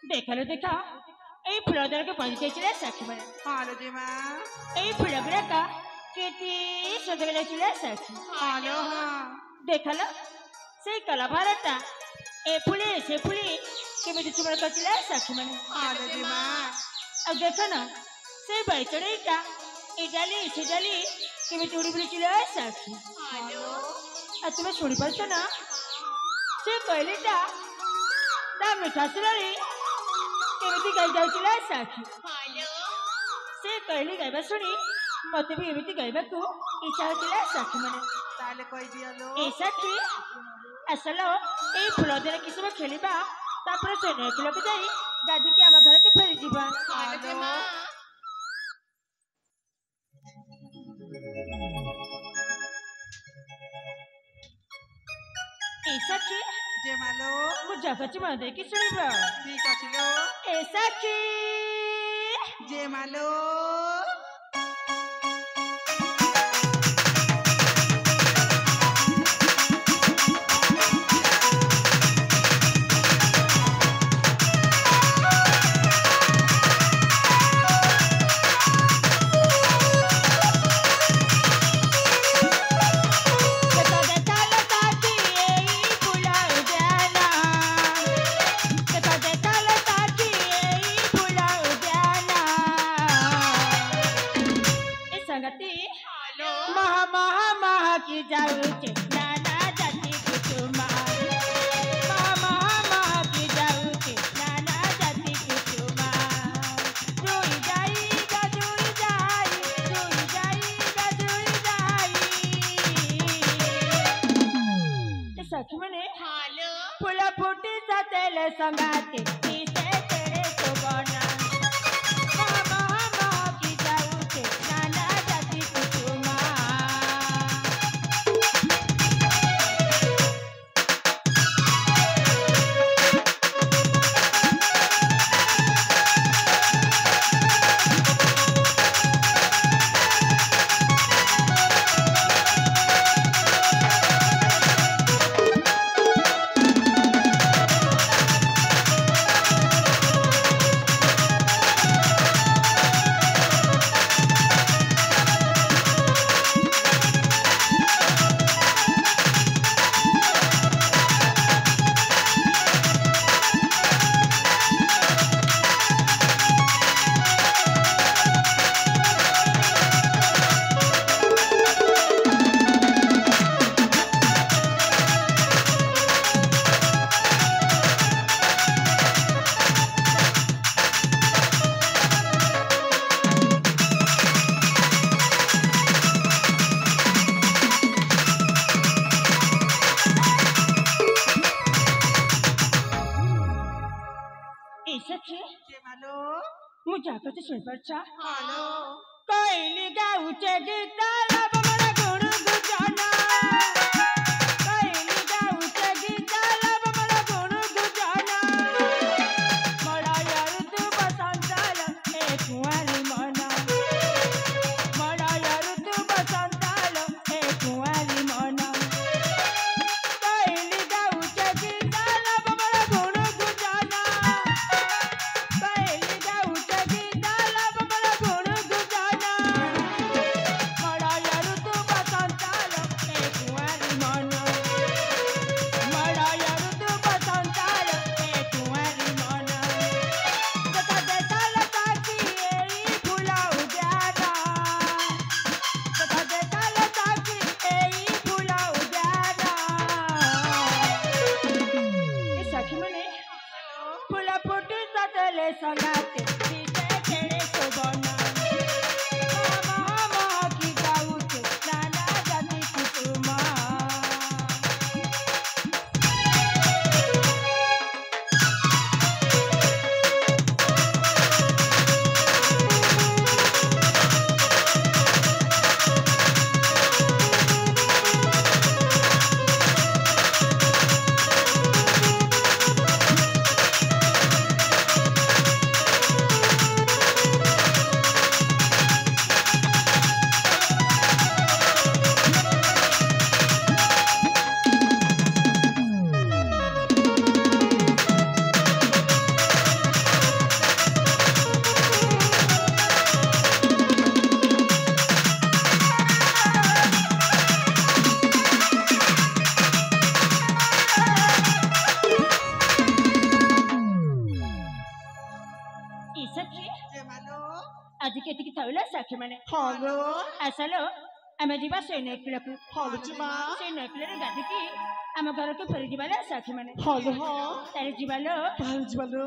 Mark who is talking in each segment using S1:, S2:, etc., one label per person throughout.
S1: দেখালো দেখা এই ফুলদারকে পৌঁছেছিল সাক্ষী মানে
S2: হ্যালো জেমা
S1: এই ফুলগুড়াক কেতে সুন্দর লাগছিল সাক্ষী
S2: হ্যালো হ্যাঁ
S1: দেখালো সেই কলাভারটা এ ফুলে সে ফুলে কেমিতি চুমড় করছিল সাক্ষী মানে
S2: হ্যালো জেমা
S1: আর দেখো না সেই বাইচড়াইটা এই ডালি সে ডালি কেমিতি উড়ি বুড়িছিল সাক্ষী আর তুমি শুনি পারছো না সে কইলিটা তা মিঠা সুরারি কেমিতি গাই যাଉছিল সাক্ষী ସେ କହିଲି ଗାଇବା ଶୁଣି ମତେ ବି ଏମିତି ଗାଇବାକୁ ଇଚ୍ଛା ହଉଥିଲା ସାକ୍ଷୀ ମାନେ
S2: ତାହେଲେ କହିଦିଅଲୋ
S1: ଏ ସାକ୍ଷୀ ଆସଲ ଏଇ ଫୁଲ ଦେହରେ କିଛି ସମୟ ଖେଳିବା ତାପରେ ସେ ନଈକୂଳକୁ ଯାଇ ଗାଧିକି ଆମ ଘରକୁ ଫେରିଯିବା ଏ ସାକ୍ଷୀ
S2: ଜେମାଲୋ
S1: ମୁଁ ଜଗଛି ମନ ଦେଇକି ଶୁଣିବ
S2: ଠିକ ଅଛି ଲୋ
S1: ଏ ସାକ୍ଷୀ
S2: ଜେମାଲୋ
S1: महा महा महा की जाऊचे नाना जाती कुटुमा महा महा महा की जाऊचे नाना जाती कुटुमा जुई जाई गजुई जाई जुई जाई गजुई जाई सखी मने हालो फुला फुटी सतेले संगाते से तेरे सुबना महा महा महा की जाऊचे नाना जाती कुटुमा
S2: ଜେମାଲୋ
S1: ମୁଁ ଯାହା କଥା ଶୁଣିପାରୁଛ
S2: ହ୍ୟାଲୋ
S1: କହିଲି ଗାଉଛେ ଗୀତ ଲବ ମୋର ଗୁଣୁ ଗୁଜନ କହିଲି ଗାଉଛେ ଗୀତ ଲବ ମୋର ଗୁଣୁ ଗୁଜନ ମଳୟ ଋତୁ ବସନ୍ତର ଏ କୁଆଁରୀ ମନ ମଳୟ ଋତୁ ବସନ୍ତର ଏ କୁଆଁରୀ ମନ କହିଲି ଗାଉଛେ ଗୀତ ଲବ ମୋର ଗୁଣୁ ଗୁଜନ କହିଲି ଗାଉଛେ ଗୀତ ଲବ ମୋର ଗୁଣୁ ଗୁଜନ ମଳୟ ଋତୁ ବସନ୍ତର ଏ କୁଆଁରୀ ମନ ମଳୟ ଋତୁ ବସନ୍ତର ଏ କୁଆଁରୀ ମନ କଥା ଦେଖାଲ ତାକି ଏଇ ଫୁଲ ଉଦ୍ୟାନ କଥା ଦେଖାଲ ତାକି ଏଇ ଫୁଲ ଉଦ୍ୟାନ ଏ ସଖୀ ମାନେ ଫୁଲ ଫୁଟି ସତେଲେ ସଙ୍ଗାତେ ଦିଶେ କେଡ଼େ ଶୋଭନ ମହା ମହା କି ଗାଉଛେ ନାନା ଜାତି କୁଟୁମ सखी मैंने
S2: ହଲୋ
S1: आसलो आम जीवा से नैकुला को
S2: ହଲୁଛି ମା
S1: से नैकुला गाधी की आम घर को फेरी जीवा सखी मैंने
S2: ହଲୋ ହଁ
S1: तारे जीवा लो
S2: ତାହେଲେ ଯିବା ଲୋ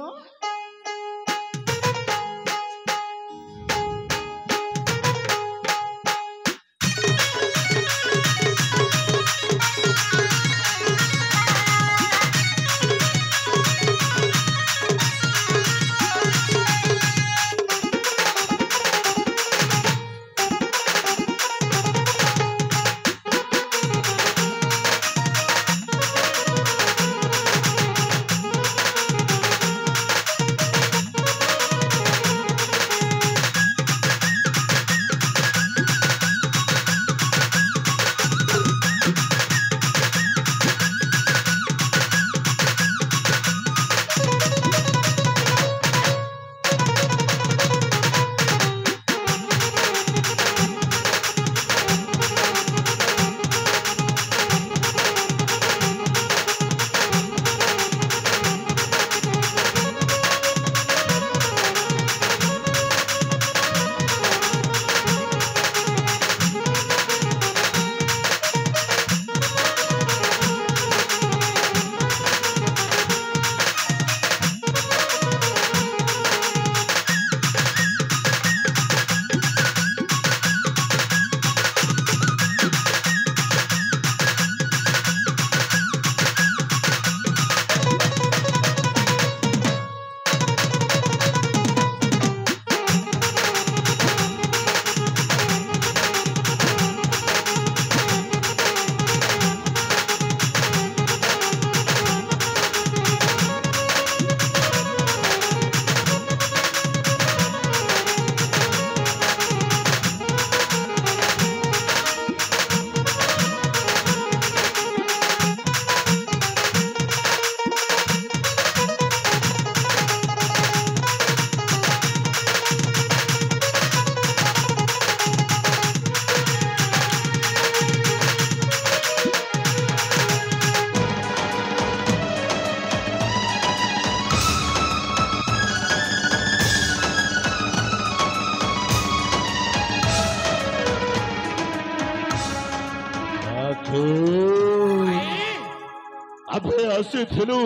S3: अभे ଆସିଥିଲୁ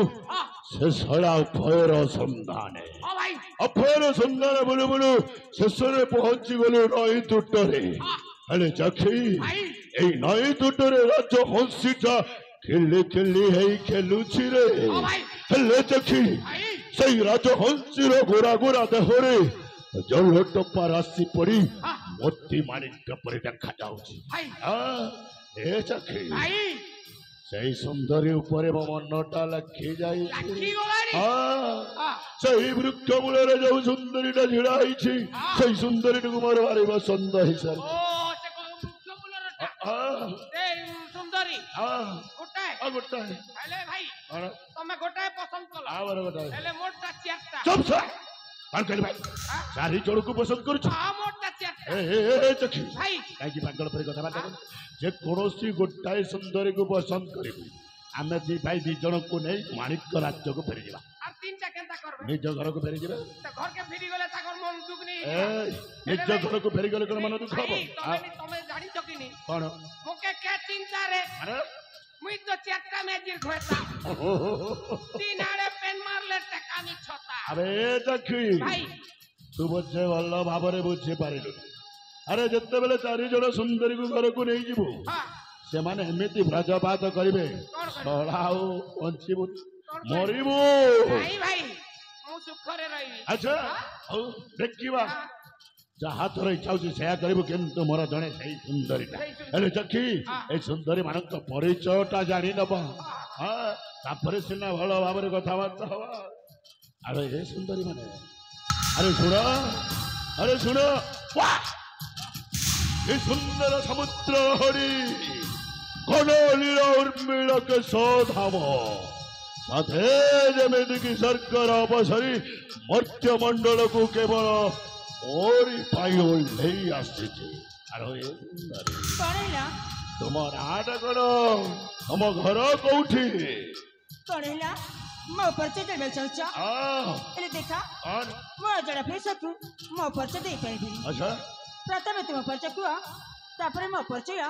S3: ସେ ଶଳା ଅଭୟର ସନ୍ଧାନେ ଅଭୟର ସନ୍ଧାନ ବୁଲୁ ବୁଲୁ ଶେଷରେ ପହଞ୍ଚି ଗଲୁ ନଈ ତୁଟରେ ହେଲେ ଚାଖି ଏଇ ନଈ ତୁଟରେ ରାଜ ହଂସୀଟା ଖିଲି ଖିଲି ହେଇ ଖେଲୁଛି ରେ ହେଲେ ଚାଖି ସେଇ ରାଜ ହଂସୀର ଗୋରା ଗୋରା ଦେହରେ ଜଳ ଟପା ରାଶି ପଡି ମୋତି ମାଣିକ୍ୟ ପରି ଦେଖାଯାଉଛି ଏ ଚାଖି ସେଇ ସୁନ୍ଦରୀ ଉପରେ ମୋ ମନଟା ଲାଖି ଯାଇଛି ସେଇ ବୃକ୍ଷ ମୂଳରେ ଯୋଉ ସୁନ୍ଦରୀଟା ଛିଡା ହେଇଛି ସେଇ ସୁନ୍ଦରୀଟିକୁ ମୋର ଭାରି ପସନ୍ଦ ହେଇସାରିଛି ଚାରି ଜଣକୁ ପସନ୍ଦ କରୁଛୁ କାହିଁକି ପାଗଳ ପରି କଥାବାର୍ତ୍ତା କରୁ ଯେ କୌଣସି ଗୋଟାଏ ସୁନ୍ଦରୀକୁ ପସନ୍ଦ କରିବୁ ଆମେ ଦି ଭାଇ ଦି ଜଣକୁ ନେଇ ମାଣିକ୍ୟ ରାଜ୍ୟକୁ ଫେରିଯିବା ନିଜ ଘରକୁ ଫେରିଯିବା ନିଜ ଘରକୁ ଫେରିଗଲେ କଣ ମନ ଦୁଃଖ ହବ କଣ
S4: मुई तो चक्का में गिर घोसा तीन आड़े पेन मार ले टका में छोता
S3: अरे देखी
S4: भाई
S3: तू बुझे भल भावरे बुझी पारिलु अरे जत्ते बेले चारि जण सुंदरी को घर को नहीं जीवु से माने एमिति ब्रजपात करिवे सळाउ पंचीबु मरिबु
S4: भाई भाई मु सुखरे रही
S3: अच्छा औ देखिबा जहा तोर इच्छा होची सेया करिबु किंतु मोर जणे सही सुंदरीटा हेले देखी ए सुंदरी मानक परिचयटा जानि नबा हां तापरे सिना भल भावरे कथा बात हवा अरे ए सुंदरी माने अरे सुनो वाह ये सुंदर समुद्र हरि घनलील उर्मिल के सौधाम साथे जमेदी की सरकार अवसरी मर्त्य मंडल को केवल ओरी पाई ओल्हे आसीछि अरे ए सुंदरी
S1: कणेला
S3: तुम नाट करो तुम घर कोठी
S1: कणेला मो परिचय देबे चलचा
S3: हां
S1: एले देखा
S3: और
S1: मो जड़ा फेसकु मो परिचय दे पाइबी
S3: अच्छा
S1: प्रथमे तुम परिचय कुह तापर मो परिचय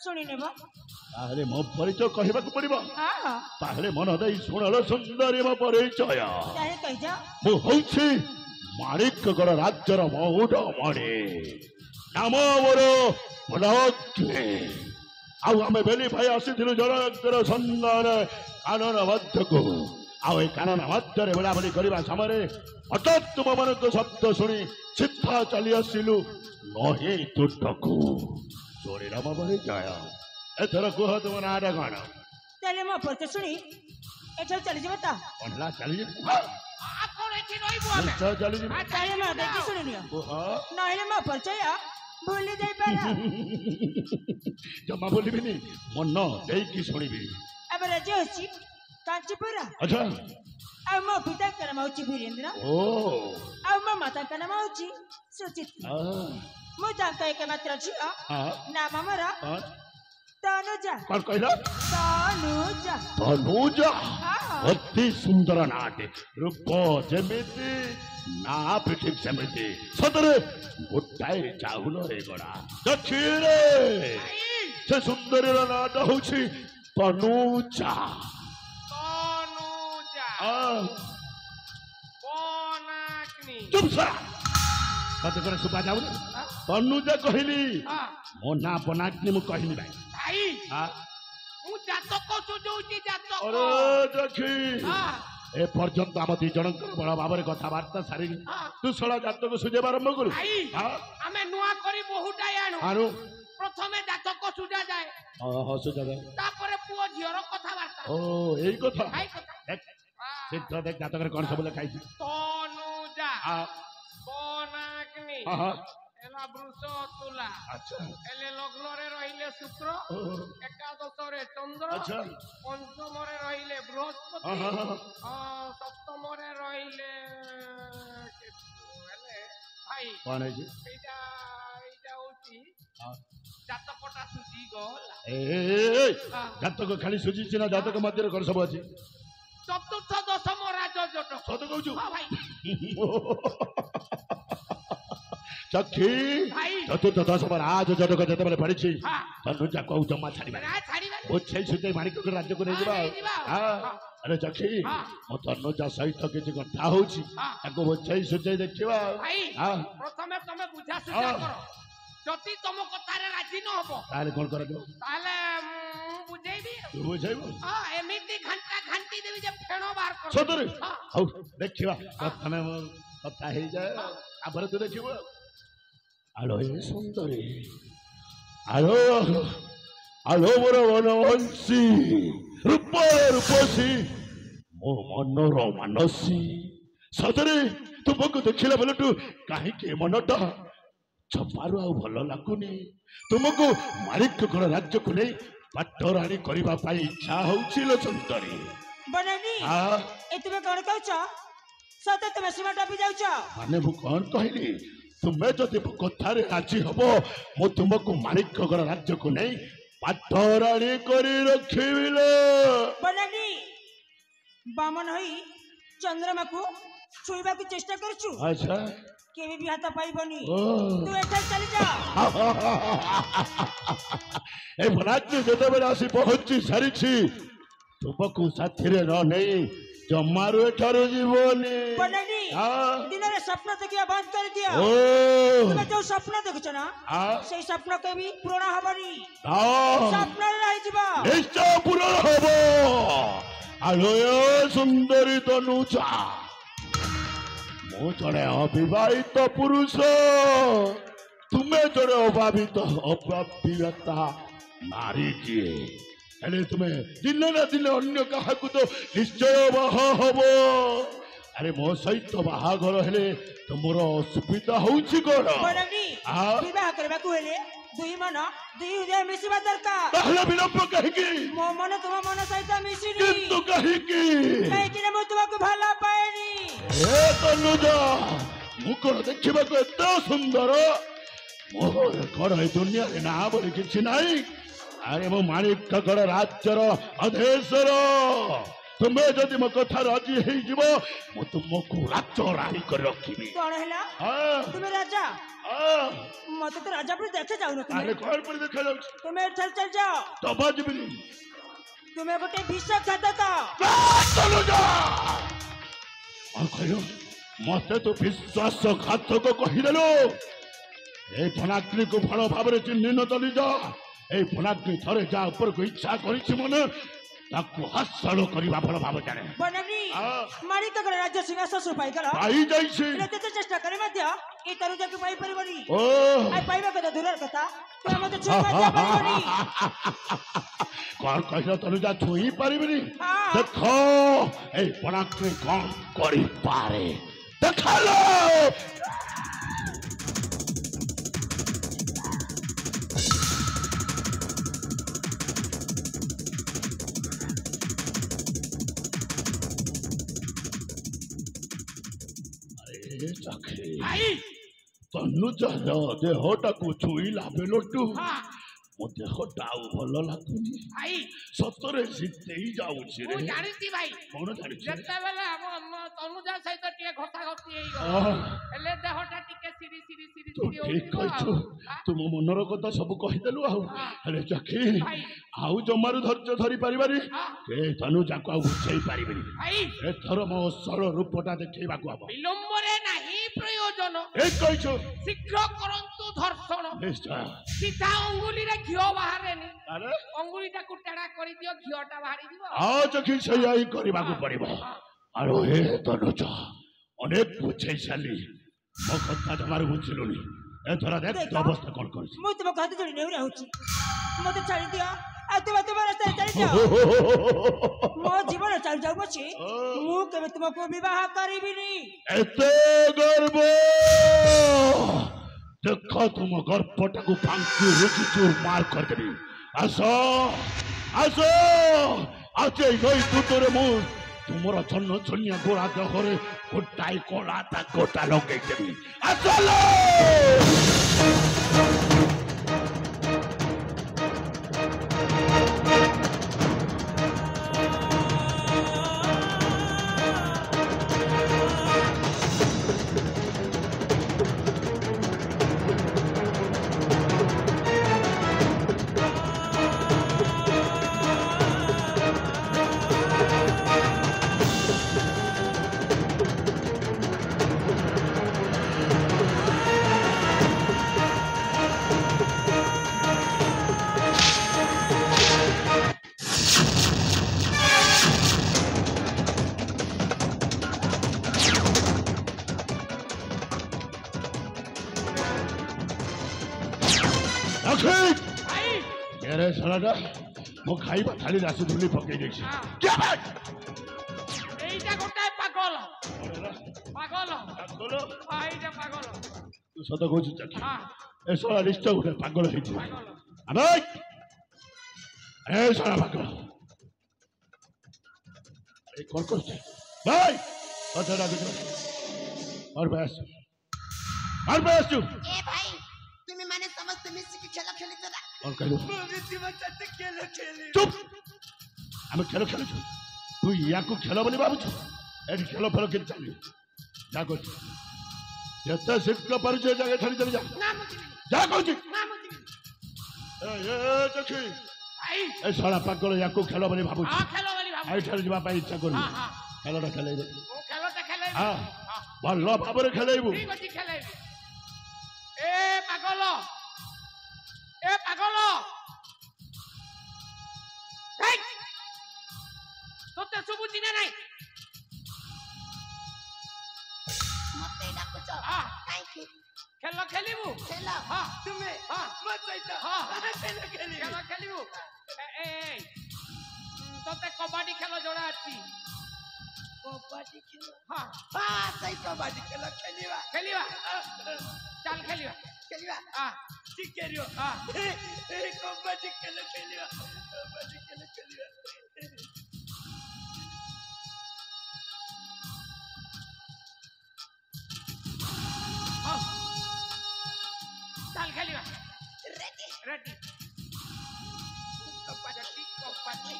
S1: शुणी नेब
S3: ताहले मो परिचय कहबाक पड़िबो
S1: हाँ हाँ
S3: ताहले मन देई सुनलो सुंदरी मो परिचय
S1: ताहे कहि जा
S3: मु होछि माणिकगढ़ राज्यर महुड मणि नाम मोर भलाग्नि आउ आमे बेली भाई आसीथिलु जनकर संधान कानन मध्यको आउ ए कानन मध्यरे बेलाबेली करबा समय हठात तुम मानक शब्द शुणी सीधा चली आसिलु नहे तुटकू चोरी राम परिचय एथर कुह तुम नाटा कण
S1: ताले मो परिचय शुणी एठो चली जब ता
S3: पहला चली
S4: ଆପଣ ଏଠି ରହିବୁ ଆମେ
S3: चली
S1: ताले मो देखि शुणी नियो
S3: कुह
S1: नहिले मो परिचय भूली जाई पारा
S3: जमा बोलिबिनी मन देकी शुणिबी
S1: अब राजे होची कांचीपुरा
S3: अच्छा
S1: आ मो पिता का नाम होची वीरेंद्र
S3: ओ
S1: आ मो माता का नाम होची सुचित्रा मो जाका एक मात्र झियो नाम हमरा तनुजा
S3: कौन कहला
S1: तनुजा
S3: तनुजा
S1: हाँ
S3: अति सुंदर नाटे रूप जेमिति ना ठीक सेमिति सदरे गोटाए चाहुल रे गड़ा दक्षिणे से सुंदरीर नाट होछि तनुजा
S4: ତନୁଜା ପନାଗ୍ନି
S3: चुप सा कते करे सुबा जाऊ तनुजा कहली
S4: ହଁ
S3: मो ना पनाग्नि मु कहली भाई
S4: ଭାଇ
S3: हां
S4: ମୁଁ ଜାତକ ସୁଝଉଛି ଜାତକ
S3: अरे देखी
S4: ହଁ
S3: ए पर्यंत आम दी जनकर बड़ भाव कथबार्ता सारी
S4: ହଁ
S3: तू सड़ा जातक सुझेब आरंभ करू
S4: ଭାଇ ଆମେ ନୂଆ କରି ବହୁଟାଏ ଆଣୁ
S3: आनु
S4: ପ୍ରଥମେ ଜାତକ ସୁଝା ଯାଏ
S3: हाँ सुझा
S4: ତାପରେ ପୁଅ ଝିଅର କଥାବାର୍ତ୍ତା
S3: ओ यही कथा
S4: ଭାଇ କଥା
S3: देख
S4: ହଁ।
S3: शीघ्र देख जातक कौन सब लिखाई
S4: ତନୁଜା
S3: हाँ
S4: ପନାଗ୍ନି
S3: हाँ
S4: ହେଲା ବୃଷ ତୁଲା
S3: अच्छा
S4: ହେଲେ ଲଗ୍ନରେ ରହିଲେ ଶୁକ୍ର
S3: ओ,
S4: ଏକାଦଶରେ ଚନ୍ଦ୍ର
S3: अच्छा
S4: ପଞ୍ଚମରେ ରହିଲେ ବୃହସ୍ପତି
S3: हाँ हाँ हाँ
S4: ସପ୍ତମରେ ରହିଲେ କେତୁ। ହେଲେ ଭାଇ
S3: कौन है जी
S4: ଏଇଟା ଏଇଟା ହଉଛି
S3: हाँ
S4: ଜାତକଟା ସୁଝି ଗଲା
S3: ए
S4: ହଁ।
S3: जातक खाली सुझी ना जातक मध्य कौन सब अच्छी
S4: ଚତୁର୍ଥ ଦଶମ ରାଜ ଜଟକ
S3: सत कहू
S4: ହଁ ଭାଇ
S3: चक्षी
S4: ଭାଇ
S3: चतुर्थ दशम राज जनक जिते पड़ी
S4: ହଁ
S3: तनुजा कहू जमा छाड़
S4: ନା ଛାଡ଼ିବାନି
S3: बुझे सुझे माणिक राज्य को नहीं
S4: हाँ, नहीं
S3: हाँ अरे चक्षी
S4: हाँ।
S3: मो तनुजा सहित किसी कथा होची
S4: ହଁ
S3: ताको बुझे सुझे देखिबा
S4: ଭାଇ
S3: हाँ
S4: ପ୍ରଥମେ ତମେ ବୁଝାସୁଝା
S3: ହଁ।
S4: କର ଯଦି ତମ କଥାରେ ରାଜି ନ ହବ
S3: ताले कौन कर दो
S4: ତାହେଲେ ମୁଁ ବୁଝେଇବି
S3: तू बुझेबो
S4: ହଁ ଏମିତି ଘାଣ୍ଟା ଘାଣ୍ଟି ଦେବି ଯେ ଫେଣ ବାହାର କରିଦେବି।
S3: सतरे
S4: ହଁ
S3: हौ देखिबा प्रथमे कथा हे जाए आबरे तू देखिबो आलो ए सुंदरी आलो आलो मोर वनवंशी रूप रूपसी मो मनोर मानसी सतरे तुमको देखिला बेलटू कहीं मनटा छपारू आ भल लगुनि तुमको मारिक गण राज्य को नहीं पाटराणी करबा पाई इच्छा होछि लो सुंदरी
S1: बनानी
S3: हाँ
S1: ए तुमे कौन कहछ सते तुमे सीमा टपी जाउछ
S3: माने मु कौन कहली तुम्हें जदि कथारे राजी हब मु तुमको मारिक गण राज्य को नहीं पाटराणी करी रखिबिले
S1: बनानी बामन होई चंद्रमा को छुईबा की चेष्टा करछु
S3: अच्छा
S1: केबे भी हाथ पाइबनी
S3: ओ
S1: तू एठा चली जा
S3: ए भलाग्नि जते बेला आसी पहुंची सारिछि तुमको साथी रे न नहीं जमारू एठारो जीवनी
S1: बनानी
S3: हाँ
S1: दिन रे स्वप्न देखिया बंद कर दिया
S3: ओ
S1: तुमे जो स्वप्न देखछ ना
S3: हाँ
S1: सेई स्वप्न केबी पूर्ण हबनी
S3: हाँ
S1: स्वप्न रहि जिबा
S3: निश्चय पूर्ण हब आलो ए सुंदरी तनुजा मु जड़े अविवाहित पुरुष तुम्हें जड़े अभाविता नारी किए हेले तुम्हें दिने ना दिने अन्य क्या तो निश्चय बाह हम अरे मो सहित बाहाघर हेले तुमर असुविधा होउछि कोन
S1: बनानी
S3: हाँ
S1: विवाह करबा को हेले दुई मन दुई हृदय मिसिबा दरकार
S3: ताहले विलंब कहिकी
S1: मो मन तुम मन सहित मिसिनी
S3: किंतु कहिकी
S1: काहेकि मु तुमको भला पाएनी
S3: ए तनुजा मुकर देखिबाको एते सुंदर मोर कण ए दुनिया रे ना बोली किछि नाही अरे मो माणिकगढ़ राज्यर अधेश्वर तुम्हें जदि मो कथा राजी हे जीव मो तुमको राज्य रानी कर रखिबी
S1: कौन हैला
S3: हां
S1: तुम्हें राजा
S3: हां
S1: मत तो राजा पर देखे जाऊ ना
S3: अरे
S1: तुम्हें
S3: कौन पर देखा जाऊ
S1: तुम्हें चल जाओ
S3: दबा जीबनी
S1: तुम्हें गोटे विष खाता था
S3: चलो जा और कहियो मते तो विश्वासघातक कहिदेलो ए फनाग्नि को फल भाव चिन्ह न चली जा ए फनाग्नि थरे जा ऊपर को इच्छा करिछि मने ताकू हासल करबा फल भाव जाने
S1: बनग्री मारी तक राज्य सिंहासन सुपाई कर
S3: पाई जाइछि
S1: एते तो चेष्टा करे मध्य ए तरु जाके पाई परिबनी
S3: ओ
S1: आई पाइबा कथा दूरर कथा तो मते छुई जा परिबनी
S3: कौन कहिलो तनु जा छुई परिबनी
S1: हाँ।
S3: देखो ए फनाग्नि कौन करि पारे देखालो ତନୁଜର ଦେହଟାକୁ ଛୁଇଁଲା ବେଳଠୁ ମୋ ଦେହଟା ଆଉ ଭଲ ଲାଗୁନି
S4: ଭାଇ
S3: ସତରେ ଶୀତେଇ ଯାଉଛି
S4: ମୁଁ
S3: ରେ
S4: ଜାଣିଛି ଭାଇ
S3: କଣ ଜାଣିଛୁ
S4: ଯେତେବେଳେ ଆମ ତନୁଜା ସହିତ ଟିକେ ଘଷାଘଷି ହେଇଗଲା ହେଲେ ଦେହଟା ଟିକେ ସିରି ସିରି ସିରି
S3: ତୁ
S4: ସିରି
S3: ଠିକ କହିଛୁ ତୁ ମୋ ମନର କଥା ସବୁ କହିଦେଲୁ ଆଉ ହେଲେ ଚାଖି ଆଉ ଜମାରୁ ଧୈର୍ଯ୍ୟ ଧରି ପାରିବାନି ଏ ତନୁଜାକୁ ଆଉ ବୁଝେଇ ପାରିବିନି
S4: ଭାଇ
S3: ଏଥର ମୋ ଅସଲ ରୂପଟା ଦେଖେଇବାକୁ ହବ
S4: ବିଳମ୍ବରେ ନାହିଁ ପ୍ରୟୋଜନ
S3: ଏ କହିଛୁ
S4: ଶୀଘ୍ର କରନ୍ତୁ ଧର୍ଷଣ
S3: ନିଶ୍ଚୟ
S4: ସିଧା ଅଙ୍ଗୁଳିରେ ଘିଅ ବାହାରେନି
S3: ଆରେ
S4: ଅଙ୍ଗୁଳିଟାକୁ ଟେଢା କରିଦିଅ ଘିଅଟା ବାହାରିଯିବ
S3: ଆଉ ଚାଖି ସେଇଆ ହିଁ କରିବାକୁ ପଡିବ ଆରେ ହେ ତନୁଜ ଅନେକ ବୁଝେଇ ସାରିଲି ମୋ କଥା ଜମାରୁ ବୁଝିଲୁନି ଏଥର ଦେଖ ତୋ ଅବସ୍ଥା କଣ କରିଛି
S1: ମୁଁ ତୁମ ହାତ ଯୋଡ଼ି ନେଉରା ହଉଛି ମତେ ଛାଡ଼ି ଦିଅ ଆଉ ତୁମ ରାସ୍ତାରେ ଚାଲି ଯାଅ ମୋ ଜୀବନ ଚାଲି ଯାଉ ଅଛି ମୁଁ କେବେ ତୁମକୁ ବିବାହ କରିବିନି
S3: ଏତେ ଗର୍ବ ଦେଖ ତୁମ ଗର୍ଭଟାକୁ ଫାଙ୍କି ରୁଚି ଚୁରମାର କରିଦେବି ଆସ ଆସ ଆଜି ନଈ ତୁଟରେ ମୁଁ ତୁମର ଛନ୍ନ ଛନିଆ ଗୋଳା ଦେହରେ ଗୋଟାଏ କଳା ତା ଗୋଟା ଲଗେଇଦେବି ଆସଲୋ तेरे साला मो खाइबा थाली रासु धुली पकई देछि क्या बात
S4: এইটা গোটায় পাগল পাগল
S3: पागल
S4: এইটা পাগল
S3: तू सत कहू चाची
S4: হ্যাঁ
S3: ए साला निश्चय गोटे पागल हेछि
S4: পাগল
S3: अबे ए साला पागल ए कौन करछे भाई अच्छा राखो और बस तू
S5: ए भाई तुम्ही माने समस्त मिसिकी खेल खेली जरा
S3: और कहलो चुप आमे खेल खेलु तू याकू खेल बोली भाबुछु एठी खेल फेल के चली जा को जत्ता शीघ्र परिचय जगह छाड़ी चली जा
S4: না মুজি
S3: जा कहू
S4: না মুজি
S3: ए देखी
S4: ভাই
S3: ए साला पागल याकू खेल बोली भाबुछु
S4: হ্যাঁ খেলো বলি ভাবো
S3: आई ठार जीवा पाई इच्छा करू
S4: হ্যাঁ হ্যাঁ
S3: खेलटा खेलै दे
S4: ও খেলোটা খেলাই
S3: हां भल भाबरे खेलैबु
S4: ঠিক আছে খেলাই এ পাগল এই তোতে সুবুঝি না নাই
S5: मते डाकुच
S4: হ্যাঁ
S5: काई की
S4: খেল খেলিবু
S5: खेल
S4: হ্যাঁ
S5: तुम्ही
S4: হ্যাঁ
S5: मत जाइता
S4: হ্যাঁ
S5: खेल खेली
S4: খেল খেলিবু এই তোতে কবাডি খেল জোড়া আছে
S5: कबड्डी खेल
S4: হ্যাঁ
S5: हां सही कबड्डी खेल खेलीवा
S4: খেলিবা চল খেলিবা
S5: खेलीवा
S4: হ্যাঁ
S5: ठीक करियो
S4: হ্যাঁ
S5: ए कबड्डी खेल खेलीवा कबड्डी खेल खेलीवा
S4: হ্যাঁ চল খেলিবা
S5: रेडी
S4: রেডি কবাডি কবাডি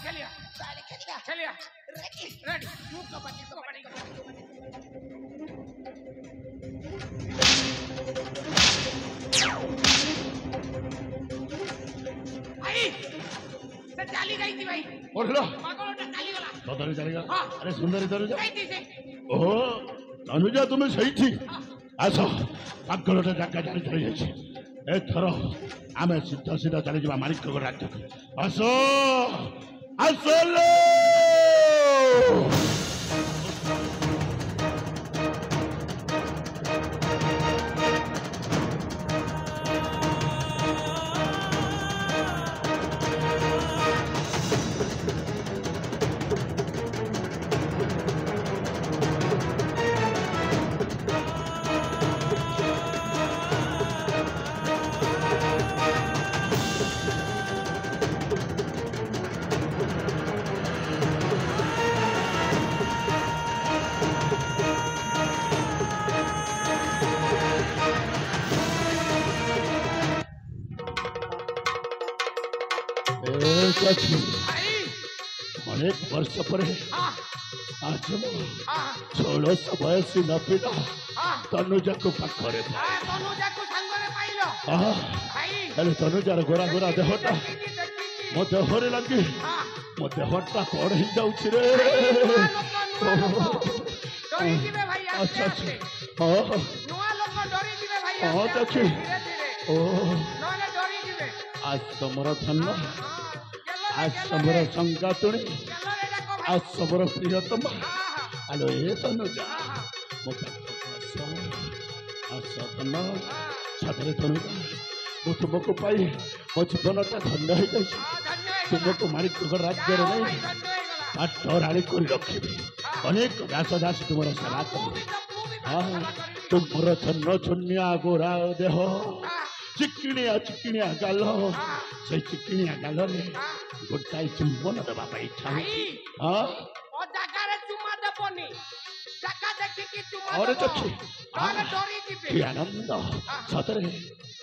S4: खेलिया
S6: ताले खेलिया
S4: खेलिया
S6: रेडी
S4: रेडी
S6: तू कबड्डी कबड्डी
S4: आई से चाली गई थी भाई
S3: बोलो
S4: पागलोटा चाली गला
S3: सदरे चलेगा
S4: हाँ।
S3: अरे सुंदरी तनुजा
S4: गई थी से
S3: ओहो तनुजा तुम्हें सही थी आसो पागलटा जागा जारी चली जाइए एथर आमे सीधा सीधा चली जा मालिक राज्य आसो आसलो
S4: आई
S3: अनेक वर्ष पर
S4: हाँ
S3: आज
S4: हाँ
S3: 16 बयस न पिला
S4: हाँ
S3: तनुजा को पाखरे
S4: हाँ तनु जाकू संगरे पाइलो भाई
S3: हेले तनुजार गोरा गोरा देहटा
S4: देखी
S3: मो देहरे लगी
S4: हाँ
S3: मो देहटा कौन ही जाऊछि रे
S4: डरी जीवे भाई
S3: अच्छा
S4: आस्ते
S3: अच्छा
S4: आस्ते
S3: हाँ
S4: नुआ लोग डरी जीवे भाई
S3: हाँ,
S4: आस्ते
S3: देखी।
S4: धीरे धीरे
S3: ओ
S4: नहले डरी जीवे
S3: आज समर धन्य
S4: हाँ
S3: आज समर संगातुणी
S4: चलो रे डाको भाई
S3: आज समर प्रियतम
S4: हाँ
S3: आलो ए तनुजा
S4: हाँ
S3: मो पाखरे आस धन
S4: हाँ
S3: छात्र तनुजा मो तुमको पाई मो जीवनटा धन्य हो जाइए
S4: हाँ धन्य है
S3: तुमको मालिक राज्य
S4: भाई
S3: नहीं
S4: धन्य है गला
S3: पाठराणी कर रखी अनेक दास दास तुम सेवा
S4: तू
S3: कर
S4: भी तो
S3: हाँ
S4: सेवा करी
S3: तुमर छन्न छुनिया गोरा देह
S4: हाँ
S3: चिकिणिया गाल
S4: हाँ
S3: से चिकिणिया गाल में
S4: हाँ
S3: गोटाए चुंबन देवा इच्छा
S4: भाई
S3: हाँ
S4: ओ जागारे चुमा देबनी जागा देखि कि चुमा
S3: और
S4: देबो
S3: चक्षु
S4: नहले डरी जीवे
S3: कि आनंद सतरे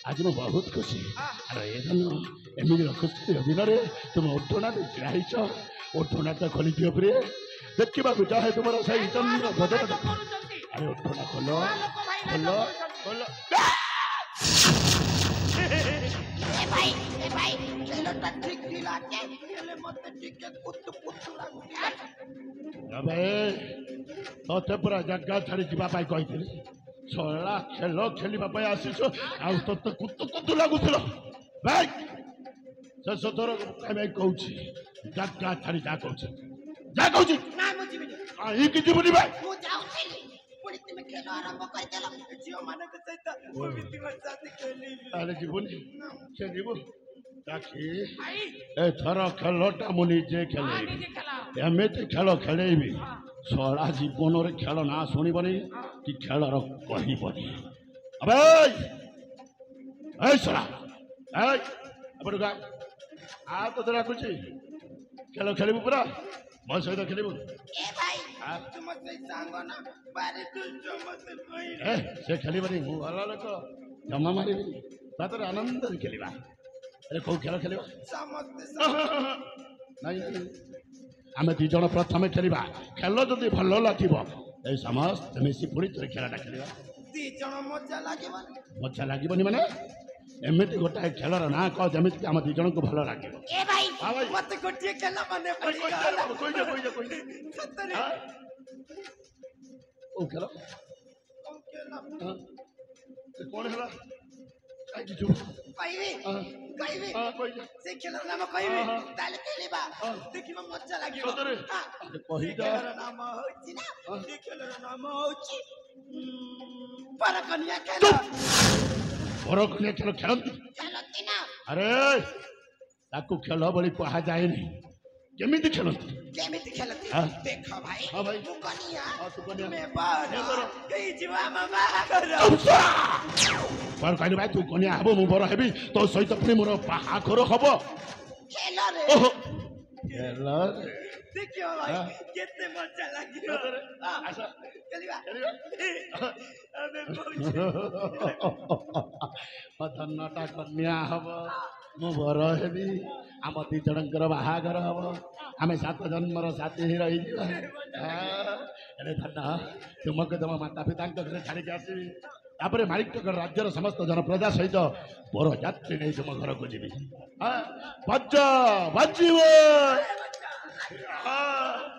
S3: आज मैं बहुत खुशी
S4: हाँ।
S3: अरे ये धन एमती खुशी दिन रे तुम ओठना जाइछ ओठना तो खोली दियो प्रिय देखा चाहे तुम सही चंद्र बदल
S4: करूचंती
S3: अरे ओठना खोलो
S4: लोक भाई
S3: खोलो
S4: ना
S3: खोलो
S6: ए भाई खेलटा ठीक दिला के हेले मते ठीक के कुत्तु कुत्तु लागु
S3: अबे तोते पूरा जगह छाड़ी जीवा पाई कहिथिली छला खेल खेलिबा पाई आसीछ आ तोते कुत्तु कुत्तु लागुथिलो भाई से सतोर मैं कहूची जगह छाड़ी जा कहूची जा कहूची
S6: ना मु जीविनी
S3: आ ई कि जीवनी भाई
S6: मु जाउथिली पुणी तुमे खेल आरंभ कर देला जियो माने के सहित पवित्र मसाते खेली
S3: अरे जीवनी से जीवो ताकि
S4: भाई
S3: ए थर खेलटा मु निजे
S4: हाँ
S3: खेले
S4: निजे खेला
S3: एमिति खेल खेलेबी छड़ा जीवन रे खेल ना शुणबनी कि खेलर कहबनी अबे ए छड़ा ए अपडुगा आ तो डाकुची खेल खेलिबु पूरा मो सहित खेलिबु
S6: ए भाई
S3: हाँ।
S6: तुम से सांग ना बारे तू मत कोई
S3: ए से खेलिबनी मु भला लोक जमा मारिबी तातर आनंद खेलिबा अरे कौ खेल खेलिबा
S6: समस्त
S3: नहीं आम दी जन प्रथम खेलिबा खेल जदि भल लागिब ए समस्त मिसी पुणी थे खेलटा खेलिबा
S6: दी जण मजा लागे
S3: मजा लागबनी माने एमिति गोटाए खेलर ना कह जमिति आम दी जन को भल लागिब
S6: ए भाई
S3: हाँ भाई।
S6: मत गोटिए खेला माने पड़ी
S3: कोई
S6: सतरे
S3: ओ खेल
S6: कौन खेला
S3: कौन है काई किछु
S6: कहबी कहबी
S3: हां कोई
S6: से खेलर नाम कहबी
S3: हाँ, हाँ।
S6: ताले खेलिबा
S3: हाँ।
S6: देखिबा मजा लागिबो
S3: सतरे
S6: हां
S3: अरे कहि
S6: से
S3: जा
S6: खेलर नाम होची ना
S3: हाँ।
S6: से खेलर नाम होची परकनिया खेला
S3: बड़ कन्या खेल खेलती
S6: खेलती ना
S3: अरे ताकू खेल बड़ी कहा जाए नहीं केमिति खेलती
S6: केमिति खेलती
S3: हाँ।
S6: देखो भाई
S3: हाँ भाई।
S6: तू कनिया
S3: हाँ, तू कनिया।
S6: मैं बाहर
S3: मैं करो।
S6: कहीं जीवा मामा करो
S3: पर कहली भाई तू कन्या हब मु बड़ हेबी तो सहित पुणी मोर बाहाघर हब
S6: खेला रे
S3: ओहो खेल
S6: देखियो भाई
S3: हाँ।
S6: कितने मजा लागियो
S3: सतरे
S6: हां
S3: आसा
S6: खेलिबा
S3: खेलिबा
S6: अबे पहुंच
S3: धन्यटा कन्या हब ମୁଁ ବର ହେବି ଆମ ଦି ଜଣଙ୍କର ବାହାଘର ହବ ଆମେ 7 ଜନ୍ମର ସାଥୀ ହେଇ ରହିଯିବା ଏରେ ଧନ ତୁମକୁ ତମ ମାତା ପିତାଙ୍କ ଘରେ ଛାଡ଼ିକି ଆସିବି ତାପରେ ମାଣିକଗଡ଼ ରାଜ୍ୟର ସମସ୍ତ ଜନପ୍ରଜା ସହିତ ବର ଯାତ୍ରୀ ନେଇ ତୁମ ଘରକୁ ଯିବି ବଜ ବାଜିବ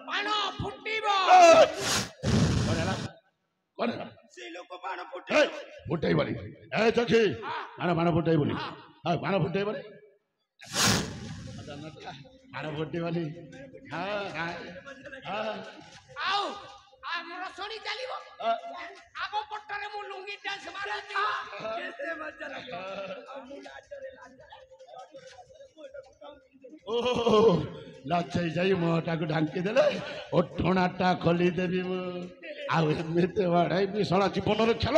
S4: ବାଣ ଫୁଟିବ
S3: କଣ ହେଲା କଣ ହେଲା
S5: ସେ ଲୋକ ବାଣ ଫୁଟେଇ
S3: ଫୁଟେଇବନି ଏ ଚକ୍ଷି ବାଣ ଫୁଟେଇବନି ବାଣ ଫୁଟେଇବନି ବାଣ ଫୁଟିବନି
S4: ଆଉ ଆମର ଶୁଣି ଚାଲିବ ଆଗ ପଟରେ ମୁଁ ଲୁଙ୍ଗି ଡ୍ୟାନ୍ସ ମାରୁଛି
S5: କେତେ ମଜା ଲାଗିବ ଆଉ ମୁଁ ଲାଜରେ
S3: ଓହୋ ଲଚେଇ ଯାଇ ମୁହଁଟାକୁ ଢାଙ୍କି ଦେଲେ ଓଠଣାଟା ଖୋଲିଦେବି ମୁଁ ଆଉ ଏମିତି ବାଡ଼ାଇବି ଶଳା ଜୀବନର ଖେଳ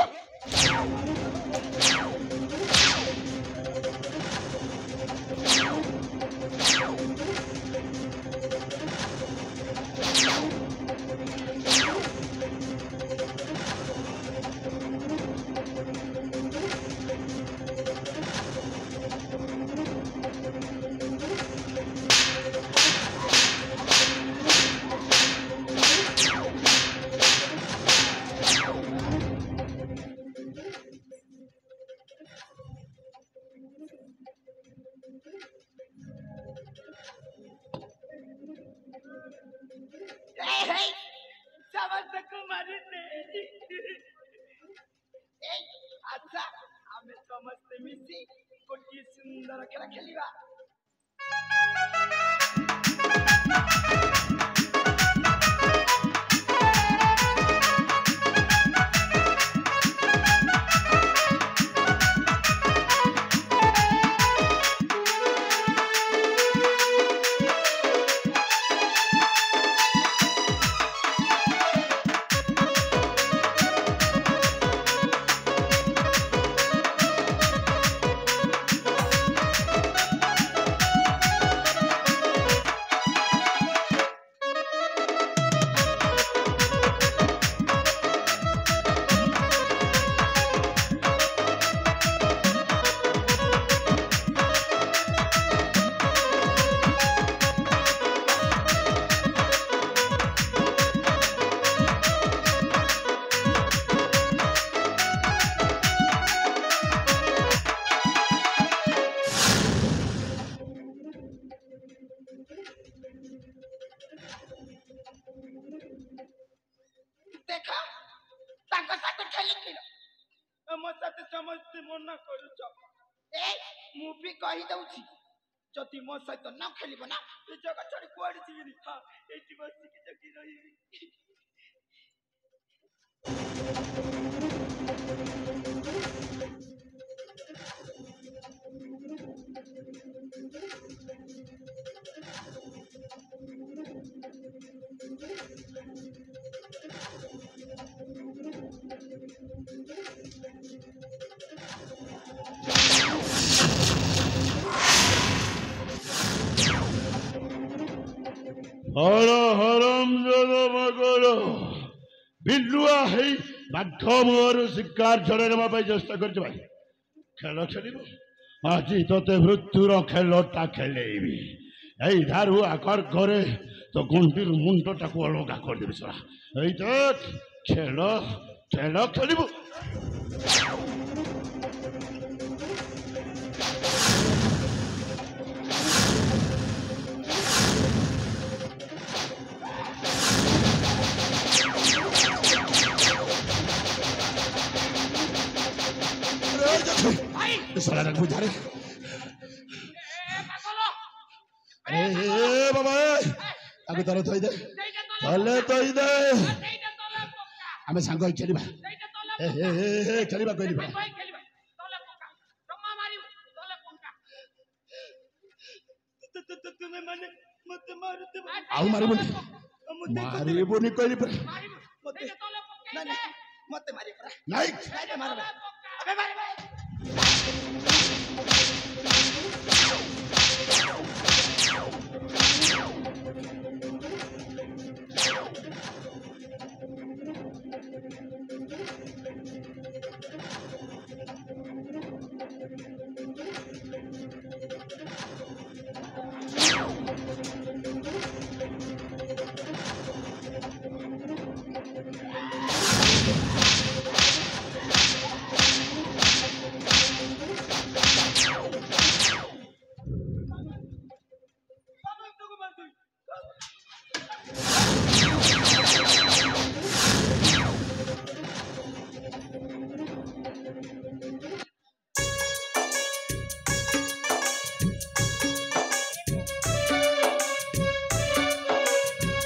S5: ସମସ୍ତଙ୍କୁ ମାରିଲେ ଆଚ୍ଛା ଆମେ ସମସ୍ତେ ମିଶି ଗୋଟିଏ ସୁନ୍ଦର ଖେଳ ଖେଳିବା ଦେଖ ତାଙ୍କ ସାথে ଖେଳିଥିଲ ମୋ ସାଥେ ସମସ୍ତେ ମନା କରୁଛ ମୁଁ ବି କହିଦଉଛି ଯଦି ମୋ ସହିତ ନ ଖେଳିବ ନା ଏ ଜାଗା ଛାଡ଼ି କୁଆଡ଼େ ଯିବିନି ଏଇଠି ବସିକି ଜଗି ରହିବି
S3: ହର ହରମ ଜନ ମଗର ବିଲୁଆ ହେଇ ବାଘ ମୁହଁରୁ ଶିକାର ଛଡ଼େଇ ନେବା ପାଇଁ ଚେଷ୍ଟା କରିଛୁ ଭାଇ ଖେଳ ଖେଳିବ ଆଜି ତତେ ମୃତ୍ୟୁର ଖେଳଟା ଖେଳେଇବି ଏଇ ଧାରୁ ଆକାର ଘରେ ତ ଗୁଣ୍ଡିରୁ ମୁଣ୍ଡଟାକୁ ଅଲଗା କରିଦେବି ଶଳା ଏଇ ତ ଖେଳ ଖେଳ ଖେଳିବୁ साला रंग बुझा रे ए बाबा आगे तार थई दे तले थई दे आमे सांग खेलिबा ए खेलिबा कहलिबा
S5: तुमे माने मते मारते
S3: आउ मारिबोनी मारिबोनी कहली पर
S5: मते नहीं मते मारी पर
S3: नहीं
S5: मारबे अबे मारबे